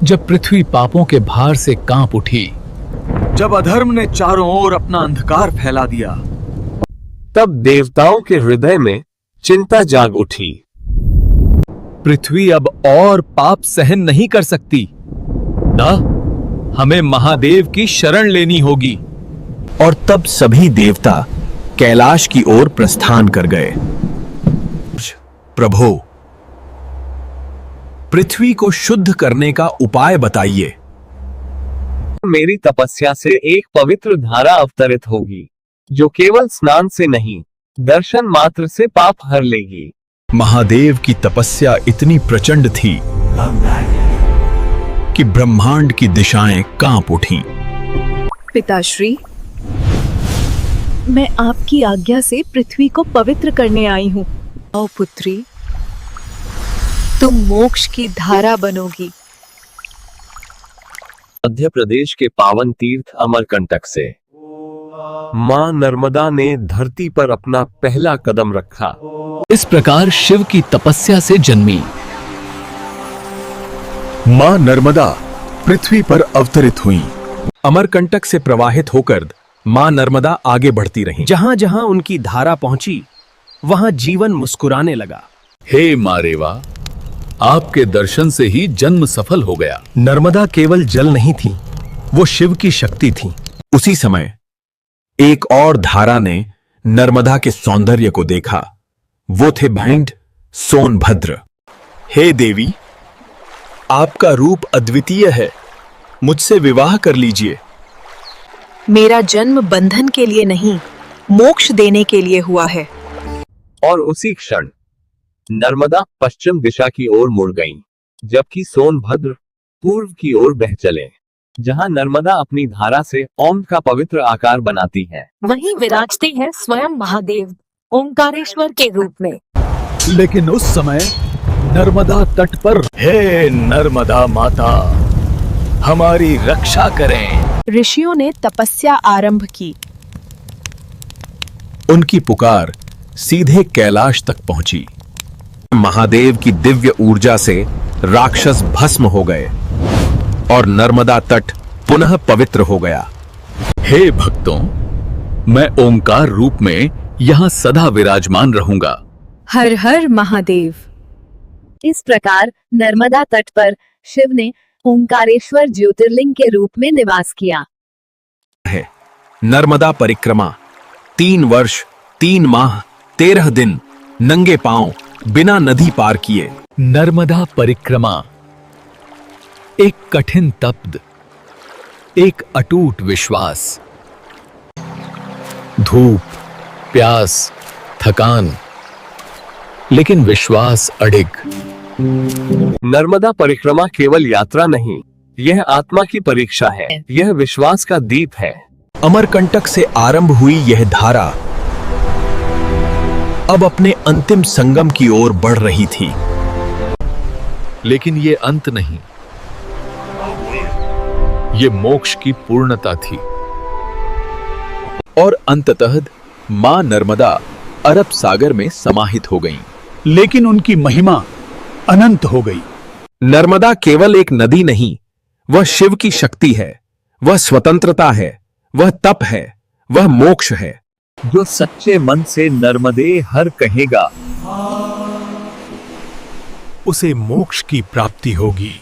जब पृथ्वी पापों के भार से कांप उठी, जब अधर्म ने चारों ओर अपना अंधकार फैला दिया, तब देवताओं के हृदय में चिंता जाग उठी। पृथ्वी अब और पाप सहन नहीं कर सकती। न हमें महादेव की शरण लेनी होगी। और तब सभी देवता कैलाश की ओर प्रस्थान कर गए। प्रभु, पृथ्वी को शुद्ध करने का उपाय बताइए। मेरी तपस्या से एक पवित्र धारा अवतरित होगी, जो केवल स्नान से नहीं, दर्शन मात्र से पाप हर लेगी। महादेव की तपस्या इतनी प्रचंड थी कि ब्रह्मांड की दिशाएं कांप उठीं। पिताश्री, मैं आपकी आज्ञा से पृथ्वी को पवित्र करने आई हूँ। ओ पुत्री, तुम मोक्ष की धारा बनोगी। मध्य प्रदेश के पावन तीर्थ अमरकंटक से मां नर्मदा ने धरती पर अपना पहला कदम रखा। इस प्रकार शिव की तपस्या से जन्मी मां नर्मदा पृथ्वी पर अवतरित हुई। अमरकंटक से प्रवाहित होकर मां नर्मदा आगे बढ़ती रहीं। जहां जहां उनकी धारा पहुंची, वहां जीवन मुस्कुराने लगा। हे मां रेवा, आपके दर्शन से ही जन्म सफल हो गया। नर्मदा केवल जल नहीं थी, वो शिव की शक्ति थी। उसी समय एक और धारा ने नर्मदा के सौंदर्य को देखा। वो थे भैंड सोनभद्र। हे देवी, आपका रूप अद्वितीय है, मुझसे विवाह कर लीजिए। मेरा जन्म बंधन के लिए नहीं, मोक्ष देने के लिए हुआ है। और उसी क्षण नर्मदा पश्चिम दिशा की ओर मुड़ गईं, जबकि सोनभद्र पूर्व की ओर बह चले, जहां नर्मदा अपनी धारा से ओम का पवित्र आकार बनाती है। वहीं विराजते हैं स्वयं महादेव ओंकारेश्वर के रूप में। लेकिन उस समय नर्मदा तट पर, हे नर्मदा माता, हमारी रक्षा करें। ऋषियों ने तपस्या आरंभ की। उनकी पुकार सीधे कैलाश तक पहुंची। महादेव की दिव्य ऊर्जा से राक्षस भस्म हो गए और नर्मदा तट पुनः पवित्र हो गया। हे भक्तों, मैं ओंकार रूप में यहाँ सदा विराजमान रहूंगा। हर हर महादेव। इस प्रकार नर्मदा तट पर शिव ने ओंकारेश्वर ज्योतिर्लिंग के रूप में निवास किया है। नर्मदा परिक्रमा 3 वर्ष 3 माह 13 दिन नंगे पांव बिना नदी पार किए। नर्मदा परिक्रमा एक कठिन तपद, एक अटूट विश्वास, धूप, प्यास, थकान, लेकिन विश्वास अडिग। नर्मदा परिक्रमा केवल यात्रा नहीं, यह आत्मा की परीक्षा है। यह विश्वास का दीप है। अमरकंटक से आरंभ हुई यह धारा अब अपने अंतिम संगम की ओर बढ़ रही थी। लेकिन ये अंत नहीं, ये मोक्ष की पूर्णता थी। और अंततः मां नर्मदा अरब सागर में समाहित हो गईं। लेकिन उनकी महिमा अनंत हो गई। नर्मदा केवल एक नदी नहीं, वह शिव की शक्ति है, वह स्वतंत्रता है, वह तप है, वह मोक्ष है। जो सच्चे मन से नर्मदे हर कहेगा, उसे मोक्ष की प्राप्ति होगी।